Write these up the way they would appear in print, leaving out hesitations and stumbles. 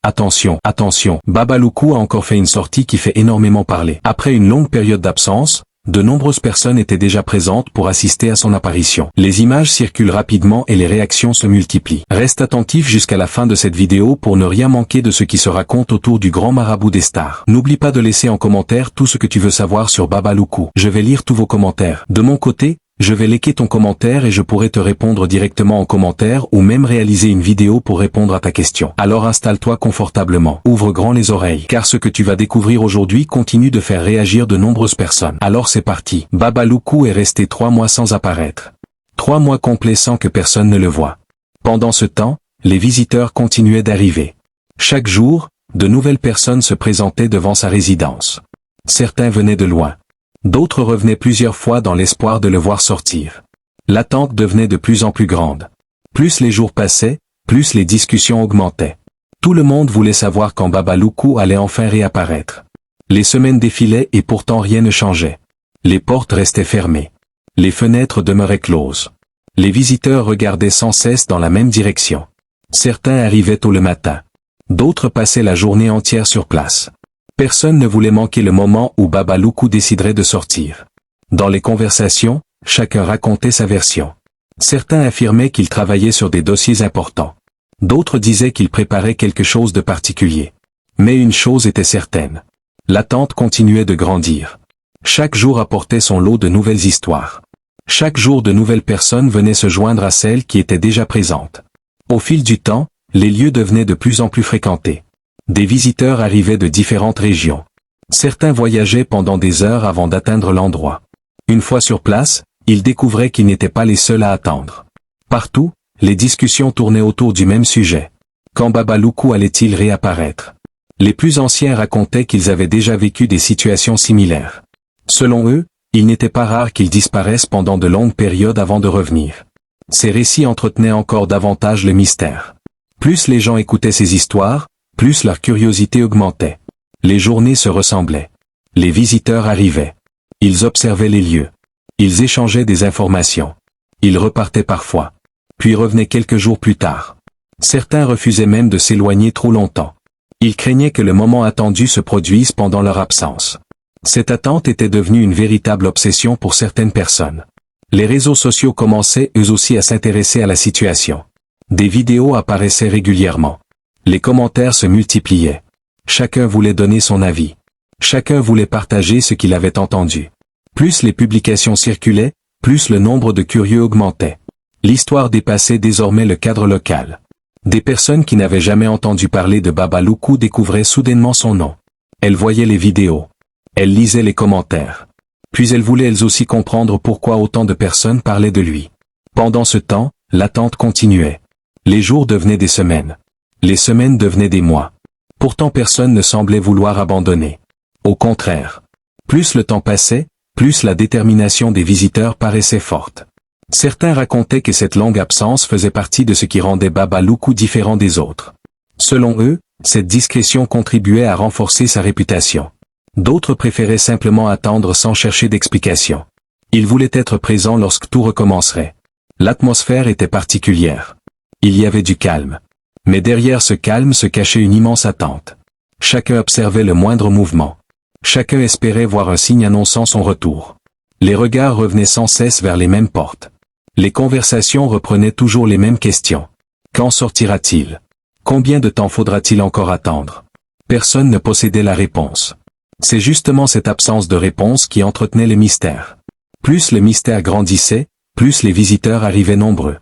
Attention, attention, Baba Loukou a encore fait une sortie qui fait énormément parler. Après une longue période d'absence, de nombreuses personnes étaient déjà présentes pour assister à son apparition. Les images circulent rapidement et les réactions se multiplient. Reste attentif jusqu'à la fin de cette vidéo pour ne rien manquer de ce qui se raconte autour du grand marabout des stars. N'oublie pas de laisser en commentaire tout ce que tu veux savoir sur Baba Loukou. Je vais lire tous vos commentaires. De mon côté, je vais liker ton commentaire et je pourrai te répondre directement en commentaire ou même réaliser une vidéo pour répondre à ta question. Alors installe-toi confortablement, ouvre grand les oreilles, car ce que tu vas découvrir aujourd'hui continue de faire réagir de nombreuses personnes. Alors c'est parti. Baba Loukou est resté 3 mois sans apparaître. 3 mois complets sans que personne ne le voie. Pendant ce temps, les visiteurs continuaient d'arriver. Chaque jour, de nouvelles personnes se présentaient devant sa résidence. Certains venaient de loin. D'autres revenaient plusieurs fois dans l'espoir de le voir sortir. L'attente devenait de plus en plus grande. Plus les jours passaient, plus les discussions augmentaient. Tout le monde voulait savoir quand Baba Loukou allait enfin réapparaître. Les semaines défilaient et pourtant rien ne changeait. Les portes restaient fermées. Les fenêtres demeuraient closes. Les visiteurs regardaient sans cesse dans la même direction. Certains arrivaient tôt le matin. D'autres passaient la journée entière sur place. Personne ne voulait manquer le moment où Baba Loukou déciderait de sortir. Dans les conversations, chacun racontait sa version. Certains affirmaient qu'il travaillait sur des dossiers importants. D'autres disaient qu'il préparait quelque chose de particulier. Mais une chose était certaine. L'attente continuait de grandir. Chaque jour apportait son lot de nouvelles histoires. Chaque jour de nouvelles personnes venaient se joindre à celles qui étaient déjà présentes. Au fil du temps, les lieux devenaient de plus en plus fréquentés. Des visiteurs arrivaient de différentes régions. Certains voyageaient pendant des heures avant d'atteindre l'endroit. Une fois sur place, ils découvraient qu'ils n'étaient pas les seuls à attendre. Partout, les discussions tournaient autour du même sujet. Quand Baba Loukou allait-il réapparaître? Les plus anciens racontaient qu'ils avaient déjà vécu des situations similaires. Selon eux, il n'était pas rare qu'ils disparaissent pendant de longues périodes avant de revenir. Ces récits entretenaient encore davantage le mystère. Plus les gens écoutaient ces histoires, plus leur curiosité augmentait. Les journées se ressemblaient. Les visiteurs arrivaient. Ils observaient les lieux. Ils échangeaient des informations. Ils repartaient parfois. Puis revenaient quelques jours plus tard. Certains refusaient même de s'éloigner trop longtemps. Ils craignaient que le moment attendu se produise pendant leur absence. Cette attente était devenue une véritable obsession pour certaines personnes. Les réseaux sociaux commençaient eux aussi à s'intéresser à la situation. Des vidéos apparaissaient régulièrement. Les commentaires se multipliaient. Chacun voulait donner son avis. Chacun voulait partager ce qu'il avait entendu. Plus les publications circulaient, plus le nombre de curieux augmentait. L'histoire dépassait désormais le cadre local. Des personnes qui n'avaient jamais entendu parler de Baba Loukou découvraient soudainement son nom. Elles voyaient les vidéos. Elles lisaient les commentaires. Puis elles voulaient elles aussi comprendre pourquoi autant de personnes parlaient de lui. Pendant ce temps, l'attente continuait. Les jours devenaient des semaines. Les semaines devenaient des mois. Pourtant personne ne semblait vouloir abandonner. Au contraire. Plus le temps passait, plus la détermination des visiteurs paraissait forte. Certains racontaient que cette longue absence faisait partie de ce qui rendait Baba Loukou différent des autres. Selon eux, cette discrétion contribuait à renforcer sa réputation. D'autres préféraient simplement attendre sans chercher d'explication. Ils voulaient être présents lorsque tout recommencerait. L'atmosphère était particulière. Il y avait du calme. Mais derrière ce calme se cachait une immense attente. Chacun observait le moindre mouvement. Chacun espérait voir un signe annonçant son retour. Les regards revenaient sans cesse vers les mêmes portes. Les conversations reprenaient toujours les mêmes questions. Quand sortira-t-il? Combien de temps faudra-t-il encore attendre? Personne ne possédait la réponse. C'est justement cette absence de réponse qui entretenait le mystère. Plus le mystère grandissait, plus les visiteurs arrivaient nombreux.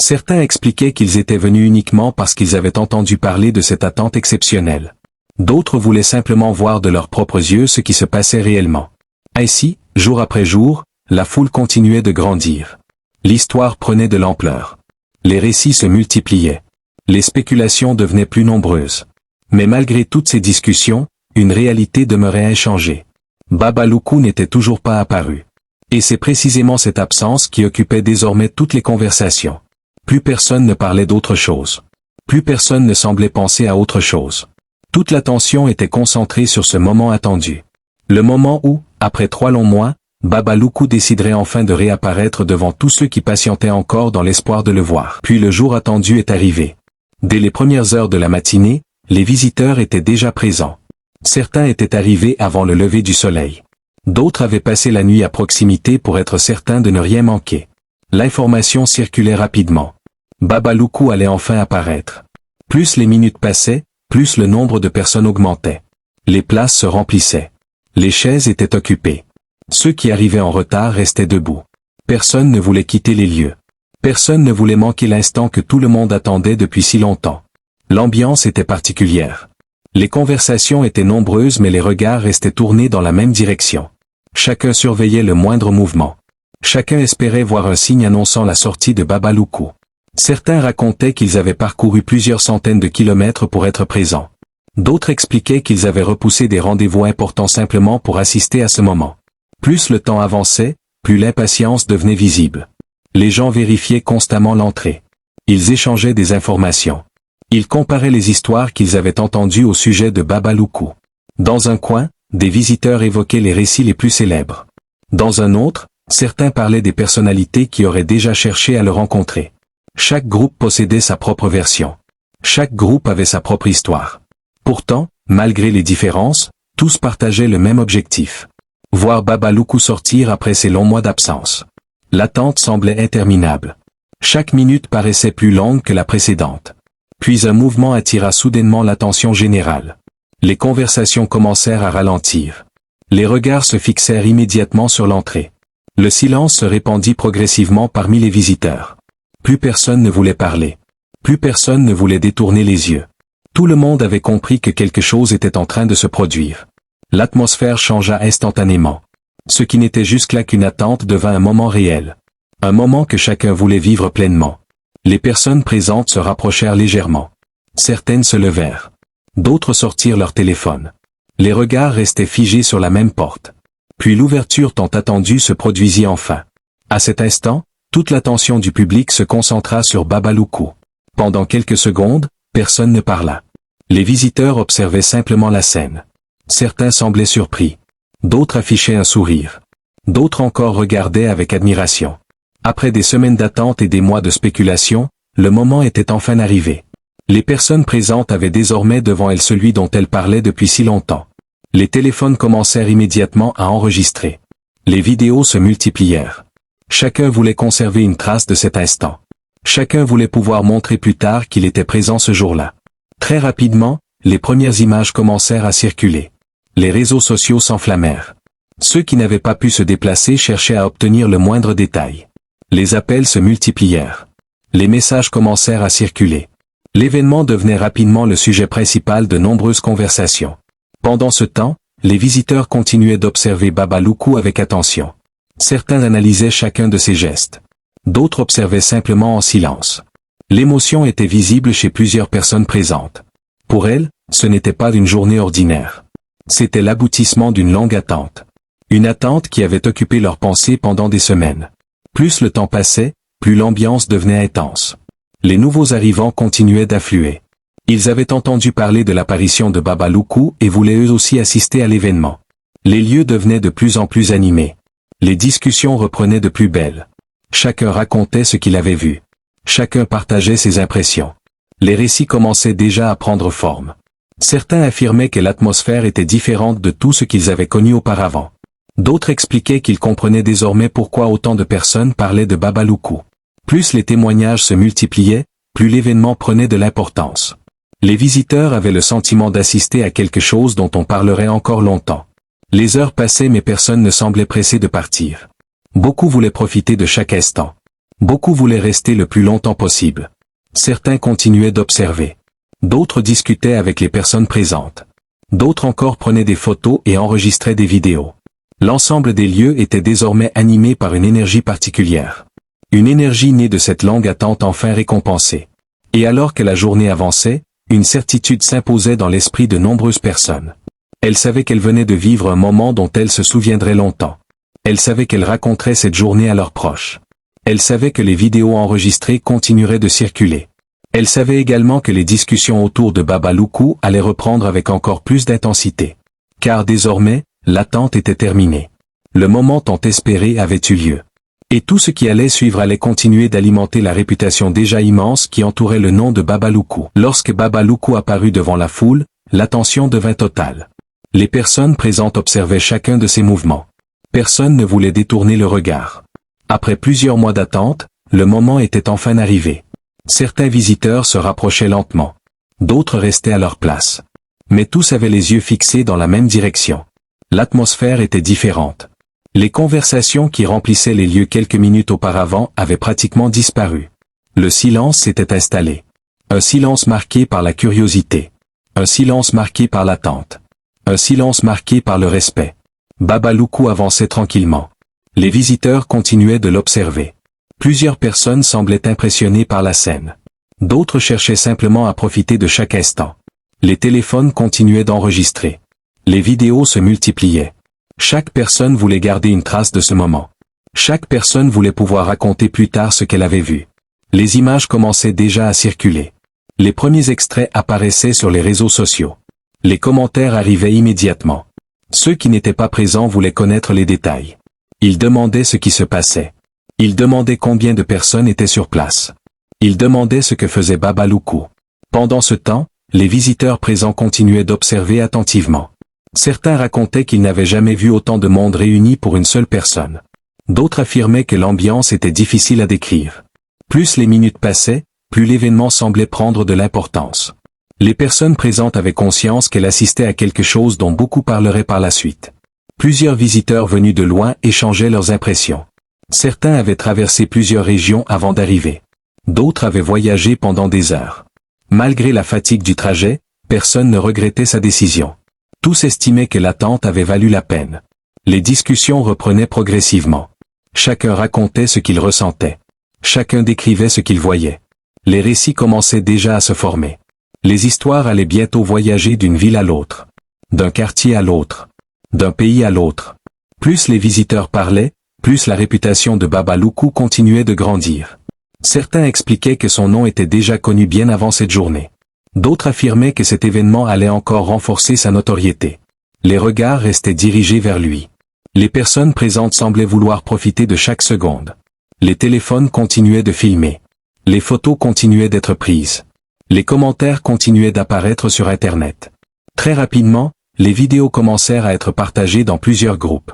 Certains expliquaient qu'ils étaient venus uniquement parce qu'ils avaient entendu parler de cette attente exceptionnelle. D'autres voulaient simplement voir de leurs propres yeux ce qui se passait réellement. Ainsi, jour après jour, la foule continuait de grandir. L'histoire prenait de l'ampleur. Les récits se multipliaient. Les spéculations devenaient plus nombreuses. Mais malgré toutes ces discussions, une réalité demeurait inchangée. Baba Loukou n'était toujours pas apparu. Et c'est précisément cette absence qui occupait désormais toutes les conversations. Plus personne ne parlait d'autre chose. Plus personne ne semblait penser à autre chose. Toute l'attention était concentrée sur ce moment attendu. Le moment où, après 3 longs mois, Baba Loukou déciderait enfin de réapparaître devant tous ceux qui patientaient encore dans l'espoir de le voir. Puis le jour attendu est arrivé. Dès les premières heures de la matinée, les visiteurs étaient déjà présents. Certains étaient arrivés avant le lever du soleil. D'autres avaient passé la nuit à proximité pour être certains de ne rien manquer. L'information circulait rapidement. Baba Loukou allait enfin apparaître. Plus les minutes passaient, plus le nombre de personnes augmentait. Les places se remplissaient. Les chaises étaient occupées. Ceux qui arrivaient en retard restaient debout. Personne ne voulait quitter les lieux. Personne ne voulait manquer l'instant que tout le monde attendait depuis si longtemps. L'ambiance était particulière. Les conversations étaient nombreuses mais les regards restaient tournés dans la même direction. Chacun surveillait le moindre mouvement. Chacun espérait voir un signe annonçant la sortie de Baba Loukou. Certains racontaient qu'ils avaient parcouru plusieurs centaines de kilomètres pour être présents. D'autres expliquaient qu'ils avaient repoussé des rendez-vous importants simplement pour assister à ce moment. Plus le temps avançait, plus l'impatience devenait visible. Les gens vérifiaient constamment l'entrée. Ils échangeaient des informations. Ils comparaient les histoires qu'ils avaient entendues au sujet de Baba Loukou. Dans un coin, des visiteurs évoquaient les récits les plus célèbres. Dans un autre, certains parlaient des personnalités qui auraient déjà cherché à le rencontrer. Chaque groupe possédait sa propre version. Chaque groupe avait sa propre histoire. Pourtant, malgré les différences, tous partageaient le même objectif. Voir Baba Loukou sortir après ces longs mois d'absence. L'attente semblait interminable. Chaque minute paraissait plus longue que la précédente. Puis un mouvement attira soudainement l'attention générale. Les conversations commencèrent à ralentir. Les regards se fixèrent immédiatement sur l'entrée. Le silence se répandit progressivement parmi les visiteurs. Plus personne ne voulait parler. Plus personne ne voulait détourner les yeux. Tout le monde avait compris que quelque chose était en train de se produire. L'atmosphère changea instantanément. Ce qui n'était jusque-là qu'une attente devint un moment réel. Un moment que chacun voulait vivre pleinement. Les personnes présentes se rapprochèrent légèrement. Certaines se levèrent. D'autres sortirent leur téléphone. Les regards restaient figés sur la même porte. Puis l'ouverture tant attendue se produisit enfin. À cet instant, toute l'attention du public se concentra sur Baba Loukou. Pendant quelques secondes, personne ne parla. Les visiteurs observaient simplement la scène. Certains semblaient surpris. D'autres affichaient un sourire. D'autres encore regardaient avec admiration. Après des semaines d'attente et des mois de spéculation, le moment était enfin arrivé. Les personnes présentes avaient désormais devant elles celui dont elles parlaient depuis si longtemps. Les téléphones commencèrent immédiatement à enregistrer. Les vidéos se multiplièrent. Chacun voulait conserver une trace de cet instant. Chacun voulait pouvoir montrer plus tard qu'il était présent ce jour-là. Très rapidement, les premières images commencèrent à circuler. Les réseaux sociaux s'enflammèrent. Ceux qui n'avaient pas pu se déplacer cherchaient à obtenir le moindre détail. Les appels se multiplièrent. Les messages commencèrent à circuler. L'événement devenait rapidement le sujet principal de nombreuses conversations. Pendant ce temps, les visiteurs continuaient d'observer Baba Loukou avec attention. Certains analysaient chacun de ses gestes. D'autres observaient simplement en silence. L'émotion était visible chez plusieurs personnes présentes. Pour elles, ce n'était pas une journée ordinaire. C'était l'aboutissement d'une longue attente. Une attente qui avait occupé leurs pensées pendant des semaines. Plus le temps passait, plus l'ambiance devenait intense. Les nouveaux arrivants continuaient d'affluer. Ils avaient entendu parler de l'apparition de Baba Loukou et voulaient eux aussi assister à l'événement. Les lieux devenaient de plus en plus animés. Les discussions reprenaient de plus belle. Chacun racontait ce qu'il avait vu. Chacun partageait ses impressions. Les récits commençaient déjà à prendre forme. Certains affirmaient que l'atmosphère était différente de tout ce qu'ils avaient connu auparavant. D'autres expliquaient qu'ils comprenaient désormais pourquoi autant de personnes parlaient de Baba Loukou. Plus les témoignages se multipliaient, plus l'événement prenait de l'importance. Les visiteurs avaient le sentiment d'assister à quelque chose dont on parlerait encore longtemps. Les heures passaient mais personne ne semblait pressé de partir. Beaucoup voulaient profiter de chaque instant. Beaucoup voulaient rester le plus longtemps possible. Certains continuaient d'observer. D'autres discutaient avec les personnes présentes. D'autres encore prenaient des photos et enregistraient des vidéos. L'ensemble des lieux était désormais animé par une énergie particulière. Une énergie née de cette longue attente enfin récompensée. Et alors que la journée avançait, une certitude s'imposait dans l'esprit de nombreuses personnes. Elles savaient qu'elles venaient de vivre un moment dont elles se souviendraient longtemps. Elles savaient qu'elles raconteraient cette journée à leurs proches. Elles savaient que les vidéos enregistrées continueraient de circuler. Elles savaient également que les discussions autour de Baba Loukou allaient reprendre avec encore plus d'intensité. Car désormais, l'attente était terminée. Le moment tant espéré avait eu lieu. Et tout ce qui allait suivre allait continuer d'alimenter la réputation déjà immense qui entourait le nom de Baba Loukou. Lorsque Baba Loukou apparut devant la foule, l'attention devint totale. Les personnes présentes observaient chacun de ses mouvements. Personne ne voulait détourner le regard. Après plusieurs mois d'attente, le moment était enfin arrivé. Certains visiteurs se rapprochaient lentement. D'autres restaient à leur place. Mais tous avaient les yeux fixés dans la même direction. L'atmosphère était différente. Les conversations qui remplissaient les lieux quelques minutes auparavant avaient pratiquement disparu. Le silence s'était installé. Un silence marqué par la curiosité. Un silence marqué par l'attente. Un silence marqué par le respect. Baba Loukou avançait tranquillement. Les visiteurs continuaient de l'observer. Plusieurs personnes semblaient impressionnées par la scène. D'autres cherchaient simplement à profiter de chaque instant. Les téléphones continuaient d'enregistrer. Les vidéos se multipliaient. Chaque personne voulait garder une trace de ce moment. Chaque personne voulait pouvoir raconter plus tard ce qu'elle avait vu. Les images commençaient déjà à circuler. Les premiers extraits apparaissaient sur les réseaux sociaux. Les commentaires arrivaient immédiatement. Ceux qui n'étaient pas présents voulaient connaître les détails. Ils demandaient ce qui se passait. Ils demandaient combien de personnes étaient sur place. Ils demandaient ce que faisait Baba Loukou. Pendant ce temps, les visiteurs présents continuaient d'observer attentivement. Certains racontaient qu'ils n'avaient jamais vu autant de monde réuni pour une seule personne. D'autres affirmaient que l'ambiance était difficile à décrire. Plus les minutes passaient, plus l'événement semblait prendre de l'importance. Les personnes présentes avaient conscience qu'elles assistaient à quelque chose dont beaucoup parleraient par la suite. Plusieurs visiteurs venus de loin échangeaient leurs impressions. Certains avaient traversé plusieurs régions avant d'arriver. D'autres avaient voyagé pendant des heures. Malgré la fatigue du trajet, personne ne regrettait sa décision. Tous estimaient que l'attente avait valu la peine. Les discussions reprenaient progressivement. Chacun racontait ce qu'il ressentait. Chacun décrivait ce qu'il voyait. Les récits commençaient déjà à se former. Les histoires allaient bientôt voyager d'une ville à l'autre. D'un quartier à l'autre. D'un pays à l'autre. Plus les visiteurs parlaient, plus la réputation de Baba Loukou continuait de grandir. Certains expliquaient que son nom était déjà connu bien avant cette journée. D'autres affirmaient que cet événement allait encore renforcer sa notoriété. Les regards restaient dirigés vers lui. Les personnes présentes semblaient vouloir profiter de chaque seconde. Les téléphones continuaient de filmer. Les photos continuaient d'être prises. Les commentaires continuaient d'apparaître sur Internet. Très rapidement, les vidéos commencèrent à être partagées dans plusieurs groupes.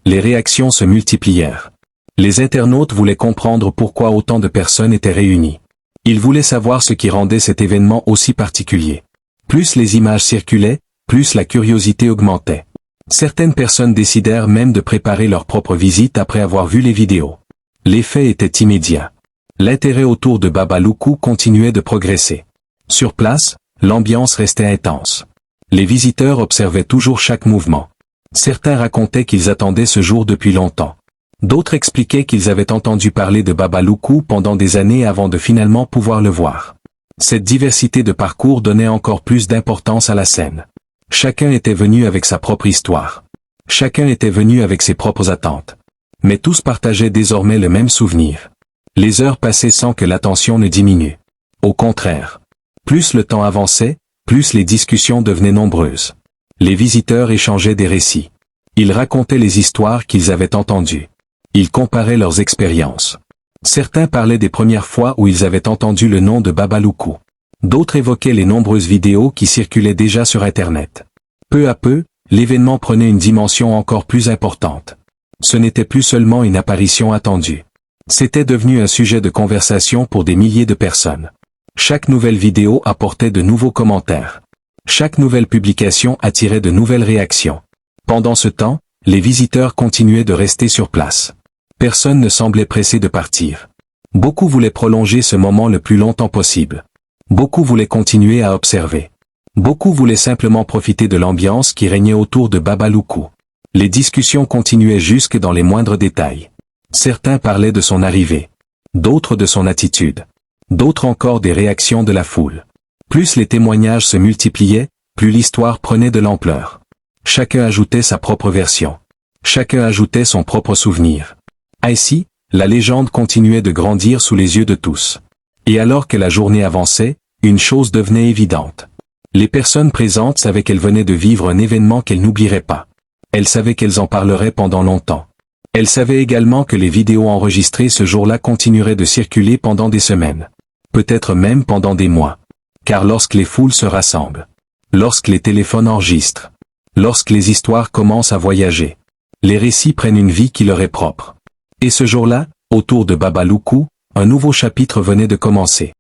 Les réactions se multiplièrent. Les internautes voulaient comprendre pourquoi autant de personnes étaient réunies. Ils voulaient savoir ce qui rendait cet événement aussi particulier. Plus les images circulaient, plus la curiosité augmentait. Certaines personnes décidèrent même de préparer leur propre visite après avoir vu les vidéos. L'effet était immédiat. L'intérêt autour de Baba Loukou continuait de progresser. Sur place, l'ambiance restait intense. Les visiteurs observaient toujours chaque mouvement. Certains racontaient qu'ils attendaient ce jour depuis longtemps. D'autres expliquaient qu'ils avaient entendu parler de Baba Loukou pendant des années avant de finalement pouvoir le voir. Cette diversité de parcours donnait encore plus d'importance à la scène. Chacun était venu avec sa propre histoire. Chacun était venu avec ses propres attentes. Mais tous partageaient désormais le même souvenir. Les heures passaient sans que l'attention ne diminue. Au contraire. Plus le temps avançait, plus les discussions devenaient nombreuses. Les visiteurs échangeaient des récits. Ils racontaient les histoires qu'ils avaient entendues. Ils comparaient leurs expériences. Certains parlaient des premières fois où ils avaient entendu le nom de Baba Loukou. D'autres évoquaient les nombreuses vidéos qui circulaient déjà sur Internet. Peu à peu, l'événement prenait une dimension encore plus importante. Ce n'était plus seulement une apparition attendue. C'était devenu un sujet de conversation pour des milliers de personnes. Chaque nouvelle vidéo apportait de nouveaux commentaires. Chaque nouvelle publication attirait de nouvelles réactions. Pendant ce temps, les visiteurs continuaient de rester sur place. Personne ne semblait pressé de partir. Beaucoup voulaient prolonger ce moment le plus longtemps possible. Beaucoup voulaient continuer à observer. Beaucoup voulaient simplement profiter de l'ambiance qui régnait autour de Baba Loukou. Les discussions continuaient jusque dans les moindres détails. Certains parlaient de son arrivée. D'autres de son attitude. D'autres encore des réactions de la foule. Plus les témoignages se multipliaient, plus l'histoire prenait de l'ampleur. Chacun ajoutait sa propre version. Chacun ajoutait son propre souvenir. Ainsi, la légende continuait de grandir sous les yeux de tous. Et alors que la journée avançait, une chose devenait évidente. Les personnes présentes savaient qu'elles venaient de vivre un événement qu'elles n'oublieraient pas. Elles savaient qu'elles en parleraient pendant longtemps. Elle savait également que les vidéos enregistrées ce jour-là continueraient de circuler pendant des semaines. Peut-être même pendant des mois. Car lorsque les foules se rassemblent, lorsque les téléphones enregistrent, lorsque les histoires commencent à voyager, les récits prennent une vie qui leur est propre. Et ce jour-là, autour de Baba Loukou, un nouveau chapitre venait de commencer.